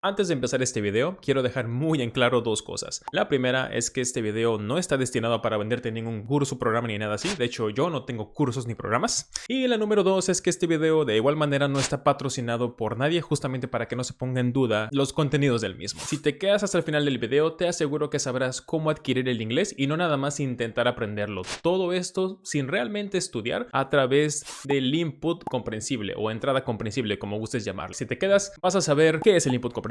Antes de empezar este video, quiero dejar muy en claro dos cosas. La primera es que este video no está destinado para venderte ningún curso, programa ni nada así. De hecho, yo no tengo cursos ni programas. Y la número dos es que este video de igual manera no está patrocinado por nadie, justamente para que no se ponga en duda los contenidos del mismo. Si te quedas hasta el final del video, te aseguro que sabrás cómo adquirir el inglés y no nada más intentar aprenderlo. Todo esto sin realmente estudiar a través del input comprensible o entrada comprensible, como gustes llamarlo. Si te quedas, vas a saber qué es el input comprensible,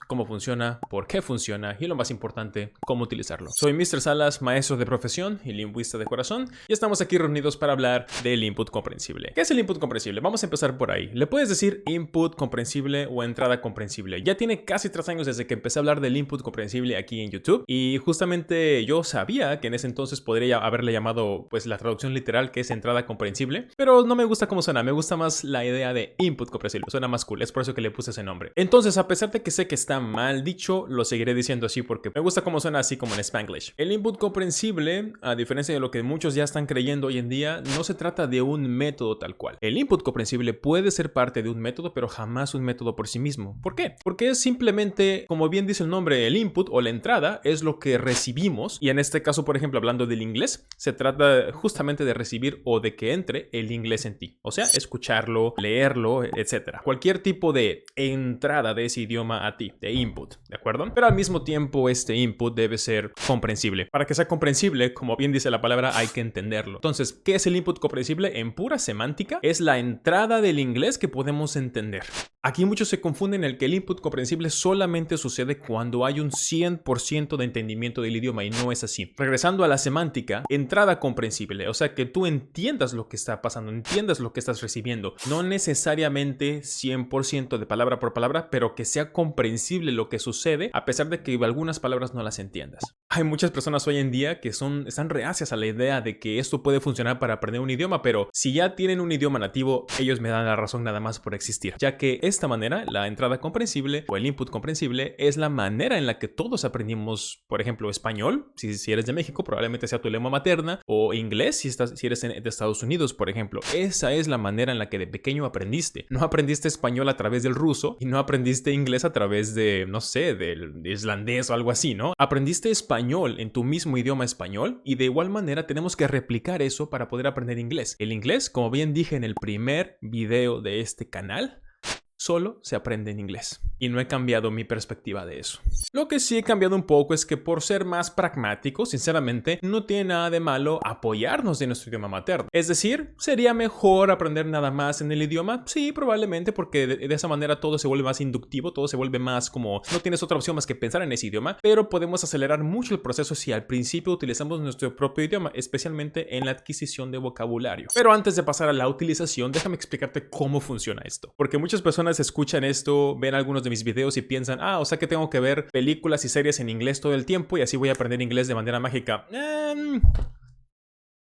cómo funciona, por qué funciona y lo más importante, cómo utilizarlo. Soy Mr. Salas, maestro de profesión y lingüista de corazón, y estamos aquí reunidos para hablar del input comprensible. ¿Qué es el input comprensible? Vamos a empezar por ahí. Le puedes decir input comprensible o entrada comprensible. Ya tiene casi 3 años desde que empecé a hablar del input comprensible aquí en YouTube, y justamente yo sabía que en ese entonces podría haberle llamado pues la traducción literal, que es entrada comprensible, pero no me gusta cómo suena. Me gusta más la idea de input comprensible. Suena más cool, es por eso que le puse ese nombre. Entonces, a pesar de que sé que está mal dicho, lo seguiré diciendo así porque me gusta cómo suena así como en Spanglish. El input comprensible, a diferencia de lo que muchos ya están creyendo hoy en día, no se trata de un método tal cual. El input comprensible puede ser parte de un método, pero jamás un método por sí mismo. ¿Por qué? Porque es simplemente, como bien dice el nombre, el input o la entrada es lo que recibimos, y en este caso, por ejemplo, hablando del inglés, se trata justamente de recibir o de que entre el inglés en ti. O sea, escucharlo, leerlo, etc. Cualquier tipo de entrada de ese idioma a ti, de input, ¿de acuerdo? Pero al mismo tiempo este input debe ser comprensible. Para que sea comprensible, como bien dice la palabra, hay que entenderlo. Entonces, ¿qué es el input comprensible? En pura semántica, es la entrada del inglés que podemos entender. Aquí muchos se confunden en el que el input comprensible solamente sucede cuando hay un 100% de entendimiento del idioma, y no es así. Regresando a la semántica, entrada comprensible, o sea que tú entiendas lo que está pasando, entiendas lo que estás recibiendo. No necesariamente 100% de palabra por palabra, pero que sea comprensible lo que sucede, a pesar de que algunas palabras no las entiendas. Hay muchas personas hoy en día que están reacias a la idea de que esto puede funcionar para aprender un idioma, pero si ya tienen un idioma nativo, ellos me dan la razón nada más por existir, ya que de esta manera, la entrada comprensible o el input comprensible es la manera en la que todos aprendimos, por ejemplo, español. Si eres de México, probablemente sea tu lengua materna, o inglés si eres de Estados Unidos, por ejemplo. Esa es la manera en la que de pequeño aprendiste. No aprendiste español a través del ruso y no aprendiste inglés a través de, no sé, del islandés o algo así, ¿no? Aprendiste español en tu mismo idioma español, y de igual manera tenemos que replicar eso para poder aprender inglés. El inglés, como bien dije en el primer video de este canal, solo se aprende en inglés. Y no he cambiado mi perspectiva de eso. Lo que sí he cambiado un poco es que, por ser más pragmático, sinceramente, no tiene nada de malo apoyarnos de nuestro idioma materno. Es decir, ¿sería mejor aprender nada más en el idioma? Sí, probablemente, porque de esa manera todo se vuelve más inductivo, todo se vuelve más como no tienes otra opción más que pensar en ese idioma, pero podemos acelerar mucho el proceso si al principio utilizamos nuestro propio idioma, especialmente en la adquisición de vocabulario. Pero antes de pasar a la utilización, déjame explicarte cómo funciona esto, porque muchas personas escuchan esto, ven algunos de mis videos y piensan, o sea que tengo que ver películas y series en inglés todo el tiempo y así voy a aprender inglés de manera mágica.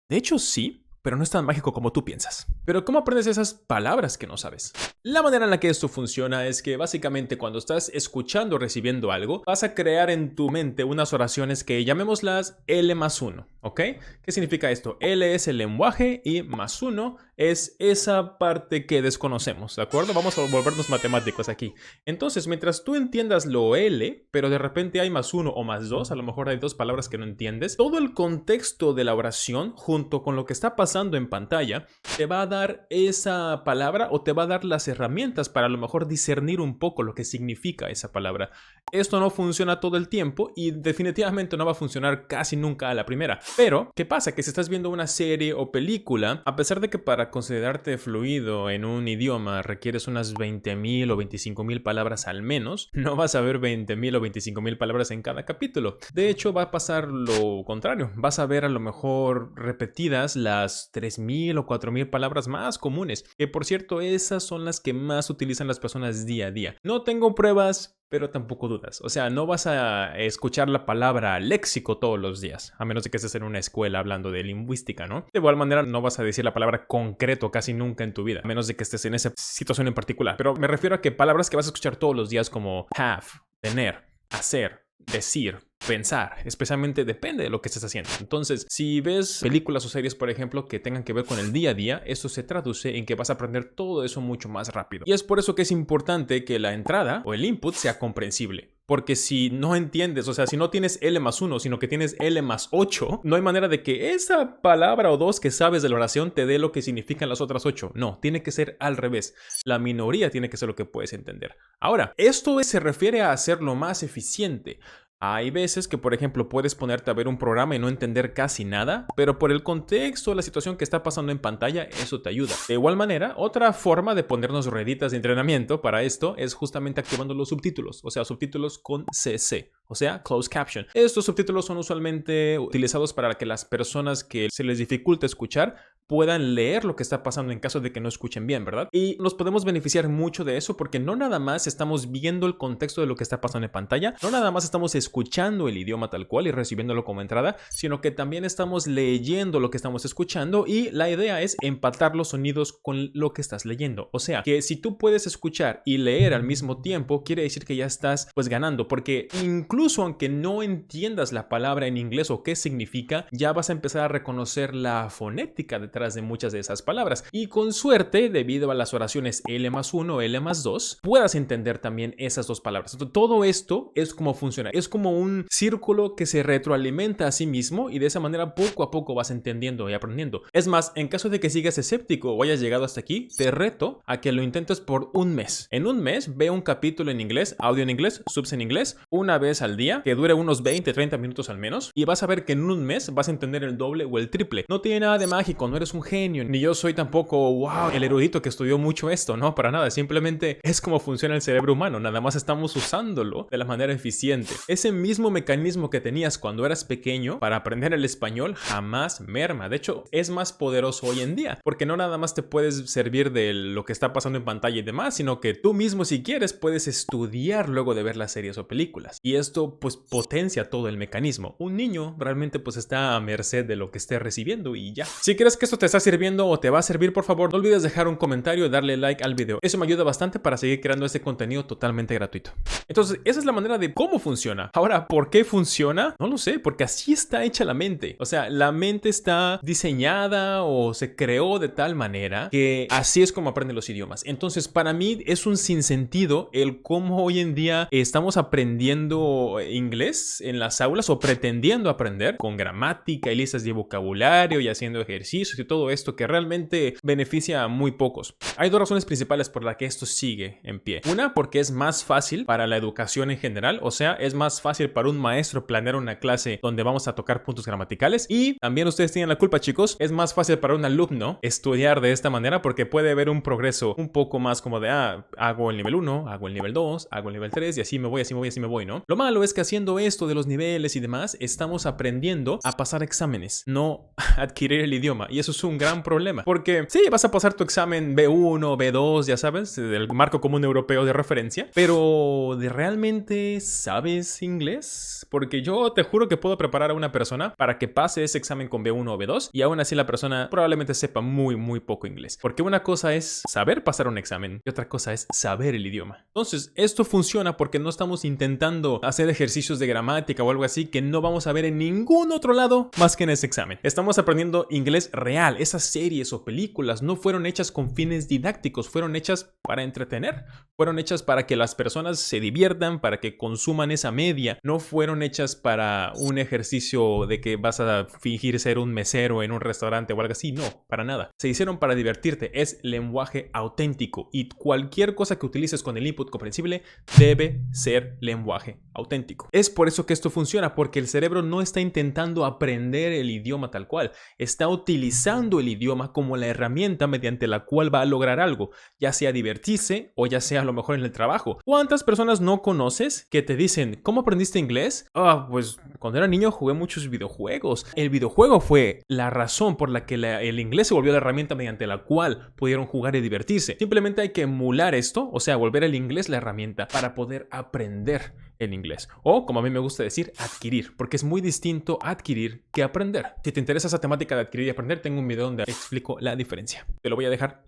De hecho, sí, pero no es tan mágico como tú piensas. Pero ¿cómo aprendes esas palabras que no sabes? La manera en la que esto funciona es que básicamente cuando estás escuchando o recibiendo algo, vas a crear en tu mente unas oraciones que llamémoslas L+1, ¿ok? ¿Qué significa esto? L es el lenguaje y +1 es esa parte que desconocemos, ¿de acuerdo? Vamos a volvernos matemáticos aquí. Entonces, mientras tú entiendas lo L, pero de repente hay +1 o +2, a lo mejor hay 2 palabras que no entiendes, todo el contexto de la oración, junto con lo que está pasando en pantalla, te va a dar esa palabra o te va a dar las herramientas para a lo mejor discernir un poco lo que significa esa palabra. Esto no funciona todo el tiempo y definitivamente no va a funcionar casi nunca a la primera. Pero, ¿qué pasa? Que si estás viendo una serie o película, a pesar de que para considerarte fluido en un idioma requieres unas 20,000 o 25,000 palabras al menos, no vas a ver 20,000 o 25,000 palabras en cada capítulo. De hecho, va a pasar lo contrario. Vas a ver a lo mejor repetidas las 3,000 o 4,000 palabras más comunes, que por cierto, esas son las que más utilizan las personas día a día. No tengo pruebas, pero tampoco dudas. O sea, no vas a escuchar la palabra léxico todos los días, a menos de que estés en una escuela hablando de lingüística, ¿no? De igual manera, no vas a decir la palabra concreto casi nunca en tu vida, a menos de que estés en esa situación en particular. Pero me refiero a que palabras que vas a escuchar todos los días como have, tener, hacer, decir, pensar, especialmente depende de lo que estés haciendo. Entonces, si ves películas o series, por ejemplo, que tengan que ver con el día a día, eso se traduce en que vas a aprender todo eso mucho más rápido. Y es por eso que es importante que la entrada o el input sea comprensible. Porque si no entiendes, o sea, si no tienes L+1, sino que tienes L+8, no hay manera de que esa palabra o dos que sabes de la oración te dé lo que significan las otras 8. No, tiene que ser al revés. La minoría tiene que ser lo que puedes entender. Ahora, esto se refiere a hacerlo más eficiente. Hay veces que, por ejemplo, puedes ponerte a ver un programa y no entender casi nada, pero por el contexto o la situación que está pasando en pantalla, eso te ayuda. De igual manera, otra forma de ponernos rueditas de entrenamiento para esto es justamente activando los subtítulos, o sea, subtítulos con CC, o sea, Closed Caption. Estos subtítulos son usualmente utilizados para que las personas que se les dificulta escuchar puedan leer lo que está pasando en caso de que no escuchen bien, ¿verdad? Y nos podemos beneficiar mucho de eso porque no nada más estamos viendo el contexto de lo que está pasando en pantalla, no nada más estamos escuchando el idioma tal cual y recibiéndolo como entrada, sino que también estamos leyendo lo que estamos escuchando y la idea es empatar los sonidos con lo que estás leyendo. O sea, que si tú puedes escuchar y leer al mismo tiempo, quiere decir que ya estás pues ganando, porque incluso aunque no entiendas la palabra en inglés o qué significa, ya vas a empezar a reconocer la fonética detrás de muchas de esas palabras y con suerte, debido a las oraciones L+1 o L+2, puedas entender también esas dos palabras. Entonces, todo esto es como funciona, es como un círculo que se retroalimenta a sí mismo y de esa manera poco a poco vas entendiendo y aprendiendo. Es más, en caso de que sigas escéptico o hayas llegado hasta aquí, te reto a que lo intentes por un mes. En un mes, ve un capítulo en inglés, audio en inglés, subs en inglés, una vez al día, que dure unos 20-30 minutos al menos, y vas a ver que en un mes vas a entender el doble o el triple. No tiene nada de mágico, no eres un genio, ni yo soy tampoco, wow, el erudito que estudió mucho esto, no, para nada, simplemente es como funciona el cerebro humano, nada más estamos usándolo de la manera eficiente. Ese mismo mecanismo que tenías cuando eras pequeño para aprender el español jamás merma, de hecho es más poderoso hoy en día, porque no nada más te puedes servir de lo que está pasando en pantalla y demás, sino que tú mismo si quieres puedes estudiar luego de ver las series o películas, y esto pues potencia todo el mecanismo. Un niño realmente pues está a merced de lo que esté recibiendo y ya. Si crees que esto te está sirviendo o te va a servir, por favor, no olvides dejar un comentario y darle like al video. Eso me ayuda bastante para seguir creando este contenido totalmente gratuito. Entonces, esa es la manera de cómo funciona. Ahora, ¿por qué funciona? No lo sé, porque así está hecha la mente. O sea, la mente está diseñada o se creó de tal manera que así es como aprenden los idiomas. Entonces, para mí es un sinsentido el cómo hoy en día estamos aprendiendo inglés en las aulas o pretendiendo aprender con gramática y listas de vocabulario y haciendo ejercicios y todo esto que realmente beneficia a muy pocos. Hay dos razones principales por las que esto sigue en pie. Una, porque es más fácil para la educación en general, o sea, es más fácil para un maestro planear una clase donde vamos a tocar puntos gramaticales, y también ustedes tienen la culpa, chicos, es más fácil para un alumno estudiar de esta manera porque puede ver un progreso un poco más como de, hago el nivel 1, hago el nivel 2, hago el nivel 3 y así me voy, así me voy, así me voy, ¿no? Lo malo es que haciendo esto de los niveles y demás, estamos aprendiendo a pasar exámenes, no adquirir el idioma, y eso es un gran problema, porque sí, vas a pasar tu examen B1, B2, ya sabes, del marco común europeo de referencia, pero ¿de realmente sabes inglés? Porque yo te juro que puedo preparar a una persona para que pase ese examen con B1 o B2 y aún así la persona probablemente sepa muy poco inglés, porque una cosa es saber pasar un examen y otra cosa es saber el idioma. Entonces, esto funciona porque no estamos intentando hacer ejercicios de gramática o algo así que no vamos a ver en ningún otro lado más que en ese examen. Estamos aprendiendo inglés real. Esas series o películas no fueron hechas con fines didácticos, fueron hechas para entretener, fueron hechas para que las personas se diviertan, para que consuman esa media, no fueron hechas para un ejercicio de que vas a fingir ser un mesero en un restaurante o algo así, no, para nada. Se hicieron para divertirte, es lenguaje auténtico y cualquier cosa que utilices con el input comprensible debe ser lenguaje auténtico. Es por eso que esto funciona, porque el cerebro no está intentando aprender el idioma tal cual, está utilizando el idioma como la herramienta mediante la cual va a lograr algo, ya sea divertirse o ya sea a lo mejor en el trabajo. ¿Cuántas personas no conoces que te dicen, ¿cómo aprendiste inglés? Pues cuando era niño jugué muchos videojuegos. El videojuego fue la razón por la que el inglés se volvió la herramienta mediante la cual pudieron jugar y divertirse. Simplemente hay que emular esto, o sea, volver el inglés la herramienta para poder aprender el inglés. O, como a mí me gusta decir, adquirir, porque es muy distinto adquirir que aprender. Si te interesa esa temática de adquirir y aprender, tengo un video donde explico la diferencia. Te lo voy a dejar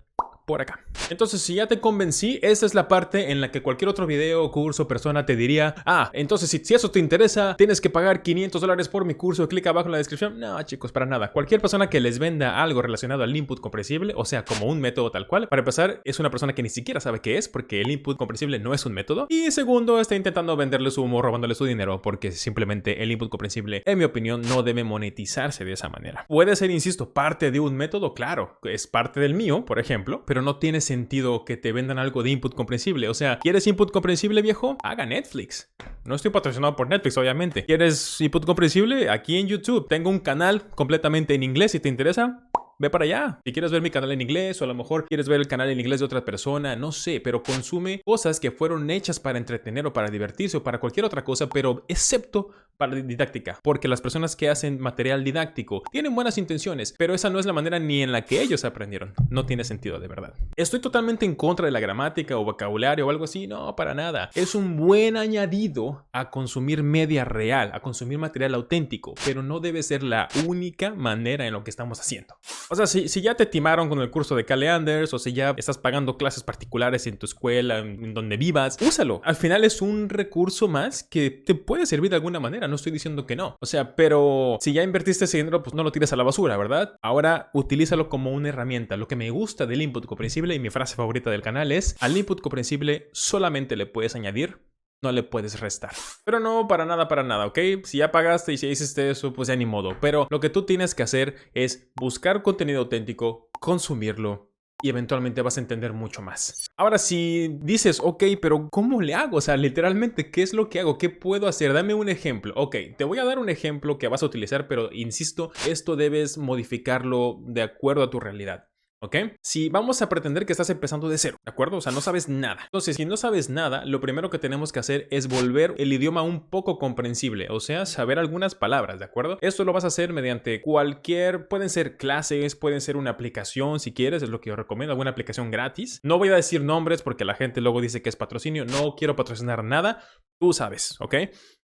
por acá. Entonces, si ya te convencí, esa es la parte en la que cualquier otro video, curso, persona te diría: entonces si eso te interesa, tienes que pagar $500 por mi curso, clic abajo en la descripción. No, chicos, para nada. Cualquier persona que les venda algo relacionado al input comprensible, o sea, como un método tal cual, para empezar, es una persona que ni siquiera sabe qué es, porque el input comprensible no es un método. Y segundo, está intentando venderle su humo, robándole su dinero, porque simplemente el input comprensible, en mi opinión, no debe monetizarse de esa manera. Puede ser, insisto, parte de un método, claro, es parte del mío, por ejemplo, pero no tiene sentido que te vendan algo de input comprensible. O sea, ¿quieres input comprensible, viejo? Haga Netflix. No estoy patrocinado por Netflix, obviamente. ¿Quieres input comprensible? Aquí en YouTube tengo un canal completamente en inglés. Si te interesa, ve para allá. Si quieres ver mi canal en inglés, o a lo mejor quieres ver el canal en inglés de otra persona, no sé, pero consume cosas que fueron hechas para entretener o para divertirse o para cualquier otra cosa, pero excepto para didáctica, porque las personas que hacen material didáctico tienen buenas intenciones, pero esa no es la manera ni en la que ellos aprendieron. No tiene sentido, de verdad. ¿Estoy totalmente en contra de la gramática o vocabulario o algo así? No, para nada. Es un buen añadido a consumir media real, a consumir material auténtico, pero no debe ser la única manera en lo que estamos haciendo. O sea, si ya te timaron con el curso de Cale Anders, o si ya estás pagando clases particulares en tu escuela, en donde vivas, úsalo. Al final es un recurso más que te puede servir de alguna manera. No estoy diciendo que no. O sea, pero si ya invertiste ese dinero, pues no lo tires a la basura, ¿verdad? Ahora utilízalo como una herramienta. Lo que me gusta del input comprensible, y mi frase favorita del canal es: al input comprensible solamente le puedes añadir, no le puedes restar. Pero no, para nada, ¿ok? Si ya pagaste y si hiciste eso, pues ya ni modo. Pero lo que tú tienes que hacer es buscar contenido auténtico, consumirlo, y eventualmente vas a entender mucho más. Ahora, si dices: ok, pero ¿cómo le hago? O sea, literalmente, ¿qué es lo que hago? ¿Qué puedo hacer? Dame un ejemplo. Ok, te voy a dar un ejemplo que vas a utilizar, pero insisto, esto debes modificarlo de acuerdo a tu realidad. ¿Ok? Si vamos a pretender que estás empezando de cero, ¿de acuerdo? O sea, no sabes nada. Entonces, si no sabes nada, lo primero que tenemos que hacer es volver el idioma un poco comprensible, o sea, saber algunas palabras, ¿de acuerdo? Esto lo vas a hacer mediante pueden ser clases, pueden ser una aplicación, si quieres, es lo que yo recomiendo, alguna aplicación gratis. No voy a decir nombres porque la gente luego dice que es patrocinio, no quiero patrocinar nada, tú sabes, ¿ok?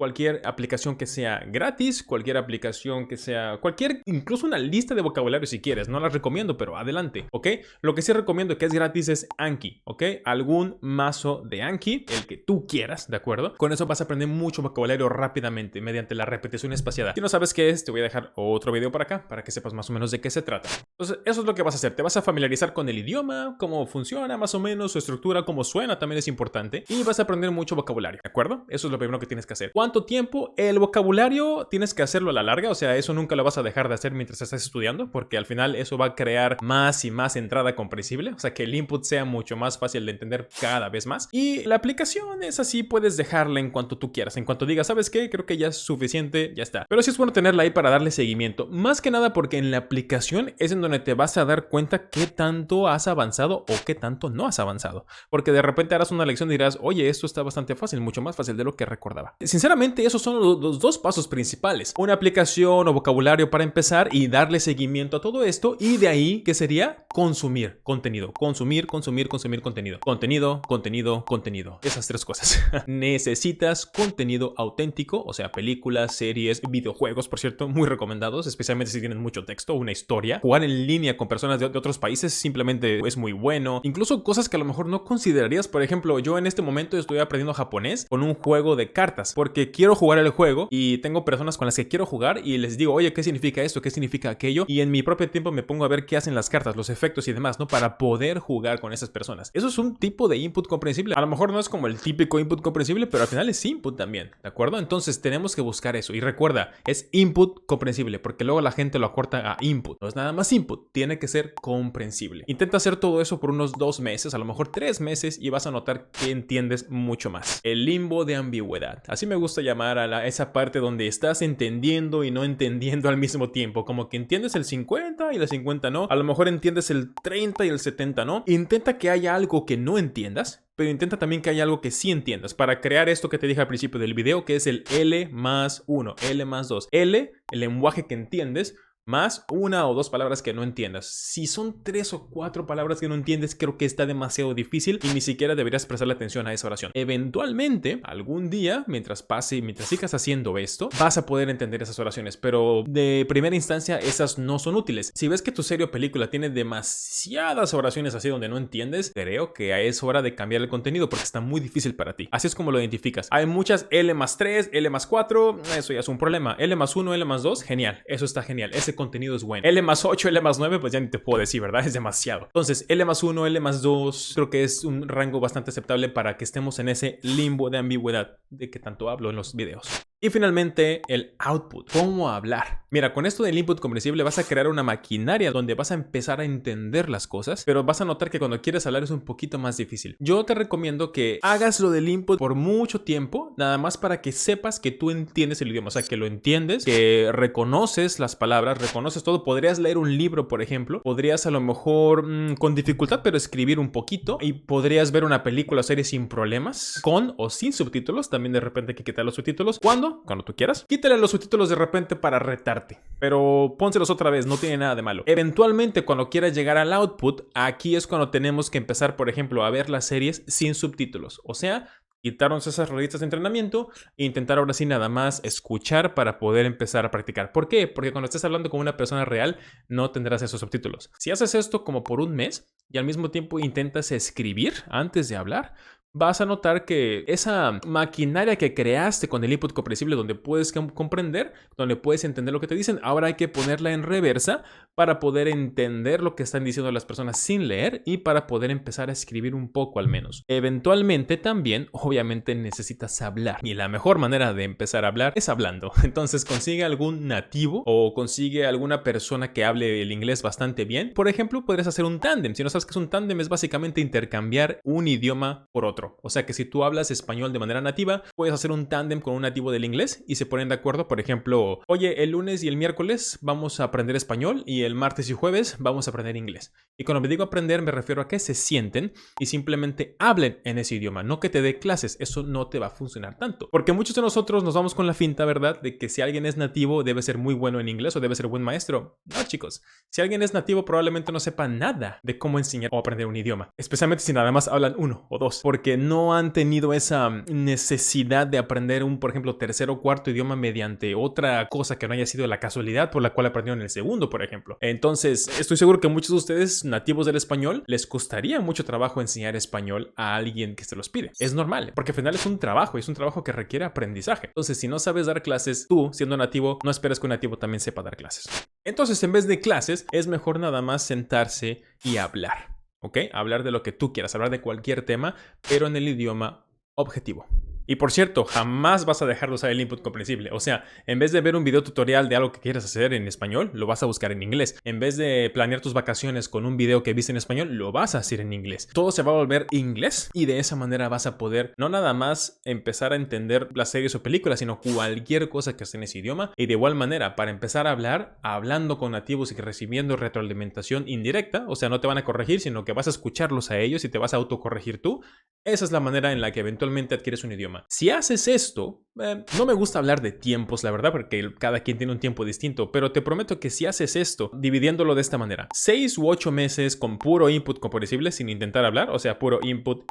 Cualquier aplicación que sea gratis, cualquier aplicación que sea, incluso una lista de vocabulario si quieres. No las recomiendo, pero adelante, ¿ok? Lo que sí recomiendo que es gratis es Anki, ¿ok? Algún mazo de Anki, el que tú quieras, ¿de acuerdo? Con eso vas a aprender mucho vocabulario rápidamente mediante la repetición espaciada. Si no sabes qué es, te voy a dejar otro video por acá para que sepas más o menos de qué se trata. Entonces, eso es lo que vas a hacer. Te vas a familiarizar con el idioma, cómo funciona más o menos, su estructura, cómo suena, también es importante. Y vas a aprender mucho vocabulario, ¿de acuerdo? Eso es lo primero que tienes que hacer. ¿Cuánto tiempo? El vocabulario tienes que hacerlo a la larga, o sea, eso nunca lo vas a dejar de hacer mientras estás estudiando, porque al final eso va a crear más y más entrada comprensible, o sea, que el input sea mucho más fácil de entender cada vez más. Y la aplicación es así, puedes dejarla en cuanto tú quieras, en cuanto digas: ¿sabes qué? Creo que ya es suficiente, ya está. Pero sí es bueno tenerla ahí para darle seguimiento, más que nada porque en la aplicación es en donde te vas a dar cuenta qué tanto has avanzado o qué tanto no has avanzado, porque de repente harás una lección y dirás: oye, esto está bastante fácil, mucho más fácil de lo que recordaba. Sinceramente, esos son los dos pasos principales: una aplicación o vocabulario para empezar y darle seguimiento a todo esto, y de ahí, ¿qué sería? Consumir contenido, consumir contenido, contenido, esas tres cosas. Necesitas contenido auténtico, o sea, películas, series, videojuegos, por cierto, muy recomendados, especialmente si tienen mucho texto, una historia. Jugar en línea con personas de otros países simplemente es muy bueno. Incluso cosas que a lo mejor no considerarías. Por ejemplo, yo en este momento estoy aprendiendo japonés con un juego de cartas, porque quiero jugar el juego y tengo personas con las que quiero jugar y les digo: oye, ¿qué significa esto? ¿Qué significa aquello? Y en mi propio tiempo me pongo a ver qué hacen las cartas, los efectos y demás, ¿no? Para poder jugar con esas personas. Eso es un tipo de input comprensible. A lo mejor no es como el típico input comprensible, pero al final es input también, ¿de acuerdo? Entonces tenemos que buscar eso. Y recuerda, es input comprensible, porque luego la gente lo acorta a input. No es nada más input, tiene que ser comprensible. Intenta hacer todo eso por unos 2 meses, a lo mejor 3 meses, y vas a notar que entiendes mucho más. El limbo de ambigüedad. Así me gusta llamar a esa parte donde estás entendiendo y no entendiendo al mismo tiempo. Como que entiendes el 50 y el 50 no. A lo mejor entiendes el 30 y el 70 no. Intenta que haya algo que no entiendas, pero intenta también que haya algo que sí entiendas, para crear esto que te dije al principio del video, que es el L+1, L+2. L, el lenguaje que entiendes, más una o dos palabras que no entiendas. Si son 3 o 4 palabras que no entiendes, creo que está demasiado difícil y ni siquiera deberías prestarle atención a esa oración. Eventualmente, algún día, mientras pase y mientras sigas haciendo esto, vas a poder entender esas oraciones, pero de primera instancia esas no son útiles. Si ves que tu serie o película tiene demasiadas oraciones así donde no entiendes, creo que es hora de cambiar el contenido porque está muy difícil para ti. Así es como lo identificas. Hay muchas L+3, L+4, eso ya es un problema. L+1, L+2, genial, eso está genial, ese contenido es bueno. L+8, L+9, pues ya ni te puedo decir, ¿verdad? Es demasiado. Entonces, L+1, L+2, creo que es un rango bastante aceptable para que estemos en ese limbo de ambigüedad de que tanto hablo en los videos. Y finalmente, el output. ¿Cómo hablar? Mira, con esto del input comprensible vas a crear una maquinaria donde vas a empezar a entender las cosas, pero vas a notar que cuando quieres hablar es un poquito más difícil. Yo te recomiendo que hagas lo del input por mucho tiempo, nada más para que sepas que tú entiendes el idioma, o sea, que lo entiendes, que reconoces las palabras, reconoces todo. Podrías leer un libro, por ejemplo, podrías a lo mejor con dificultad, pero escribir un poquito, y podrías ver una película o serie sin problemas, con o sin subtítulos. También de repente hay que quitar los subtítulos. Cuando tú quieras. Quítale los subtítulos de repente para retarte, pero pónselos otra vez, no tiene nada de malo. Eventualmente, cuando quieras llegar al output, aquí es cuando tenemos que empezar, por ejemplo, a ver las series sin subtítulos. O sea, quitarnos esas rueditas de entrenamiento e intentar ahora sí nada más escuchar para poder empezar a practicar. ¿Por qué? Porque cuando estés hablando con una persona real no tendrás esos subtítulos. Si haces esto como por un mes y al mismo tiempo intentas escribir antes de hablar, vas a notar que esa maquinaria que creaste con el input comprensible, donde puedes comprender, donde puedes entender lo que te dicen, ahora hay que ponerla en reversa para poder entender lo que están diciendo las personas sin leer y para poder empezar a escribir un poco al menos. Eventualmente también, obviamente, necesitas hablar. Y la mejor manera de empezar a hablar es hablando. Entonces consigue algún nativo o consigue alguna persona que hable el inglés bastante bien. Por ejemplo, podrías hacer un tándem. Si no sabes qué es un tándem, es básicamente intercambiar un idioma por otro. O sea que si tú hablas español de manera nativa, puedes hacer un tándem con un nativo del inglés y se ponen de acuerdo. Por ejemplo, oye, el lunes y el miércoles vamos a aprender español y el martes y jueves vamos a aprender inglés. Y cuando me digo aprender me refiero a que se sienten y simplemente hablen en ese idioma, no que te dé clases. Eso no te va a funcionar tanto. Porque muchos de nosotros nos vamos con la finta, ¿verdad?, de que si alguien es nativo debe ser muy bueno en inglés o debe ser buen maestro. No, chicos. Si alguien es nativo probablemente no sepa nada de cómo enseñar o aprender un idioma. Especialmente si nada más hablan uno o dos. Porque no han tenido esa necesidad de aprender un, por ejemplo, tercer o cuarto idioma mediante otra cosa que no haya sido la casualidad por la cual aprendieron el segundo, por ejemplo. Entonces, estoy seguro que muchos de ustedes, nativos del español, les costaría mucho trabajo enseñar español a alguien que se los pide. Es normal, porque al final es un trabajo y es un trabajo que requiere aprendizaje. Entonces, si no sabes dar clases, tú, siendo nativo, no esperes que un nativo también sepa dar clases. Entonces, en vez de clases, es mejor nada más sentarse y hablar. ¿Ok? Hablar de lo que tú quieras, hablar de cualquier tema, pero en el idioma objetivo. Y por cierto, jamás vas a dejar de usar el input comprensible. O sea, en vez de ver un video tutorial de algo que quieras hacer en español, lo vas a buscar en inglés. En vez de planear tus vacaciones con un video que viste en español, lo vas a hacer en inglés. Todo se va a volver inglés y de esa manera vas a poder no nada más empezar a entender las series o películas, sino cualquier cosa que esté en ese idioma. Y de igual manera, para empezar a hablar, hablando con nativos y recibiendo retroalimentación indirecta, o sea, no te van a corregir, sino que vas a escucharlos a ellos y te vas a autocorregir tú. Esa es la manera en la que eventualmente adquieres un idioma. Si haces esto, no me gusta hablar de tiempos, la verdad, porque cada quien tiene un tiempo distinto, pero te prometo que si haces esto, dividiéndolo de esta manera, 6 u 8 meses con puro input comprensible sin intentar hablar, o sea, puro input,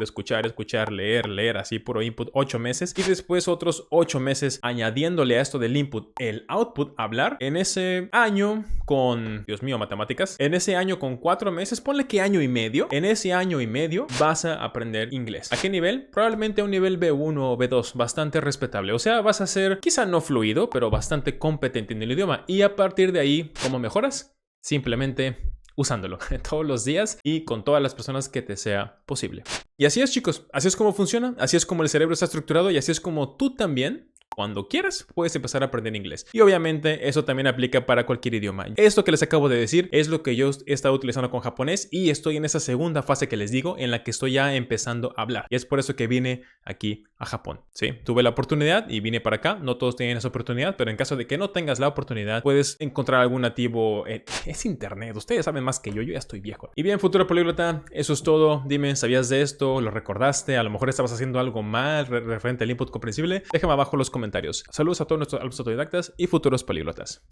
escuchar, leer, así, puro input, 8 meses, y después otros 8 meses añadiéndole a esto del input el output, hablar, en ese año con, Dios mío, matemáticas, en ese año con 4 meses, ponle que año y medio, en ese año y medio vas a aprender inglés. ¿A qué nivel? Probablemente a un nivel B1 o B2, bastante respetable. O sea, vas a ser quizá no fluido, pero bastante competente en el idioma. Y a partir de ahí, ¿cómo mejoras? Simplemente usándolo todos los días y con todas las personas que te sea posible. Y así es, chicos. Así es como funciona, así es como el cerebro está estructurado y así es como tú también, cuando quieras, puedes empezar a aprender inglés. Y obviamente eso también aplica para cualquier idioma. Esto que les acabo de decir es lo que yo he estado utilizando con japonés y estoy en esa segunda fase que les digo en la que estoy ya empezando a hablar. Y es por eso que vine aquí a Japón, ¿sí? Tuve la oportunidad y vine para acá. No todos tienen esa oportunidad, pero en caso de que no tengas la oportunidad, puedes encontrar algún nativo. Es internet, ustedes saben más que yo ya estoy viejo. Y bien, futuro políglota, eso es todo. Dime, ¿sabías de esto? ¿Lo recordaste? A lo mejor estabas haciendo algo mal referente al input comprensible. Déjame abajo los comentarios. Saludos a todos nuestros autodidactas y futuros políglotas.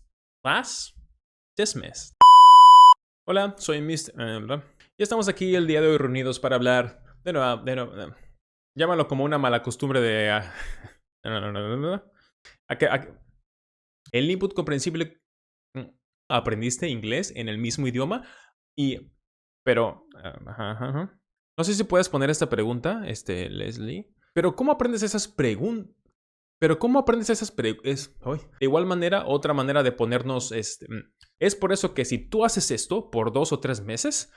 class dismissed. Hola, soy Mr. Y estamos aquí el día de hoy reunidos para hablar de nuevo. Llámalo como una mala costumbre de... El input comprensible. ¿Aprendiste inglés en el mismo idioma? Pero... No sé si puedes poner esta pregunta, Leslie. Pero ¿cómo aprendes esas preguntas? De igual manera, otra manera de ponernos... Es por eso que si tú haces esto por 2 o 3 meses...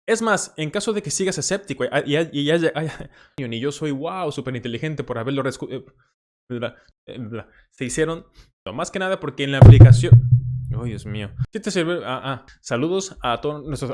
Es más, en caso de que sigas escéptico y yo soy wow, súper inteligente por haberlo se hicieron, no, más que nada porque en la aplicación... Oh, Dios mío. ¿Qué te sirve? Saludos a todos nuestros...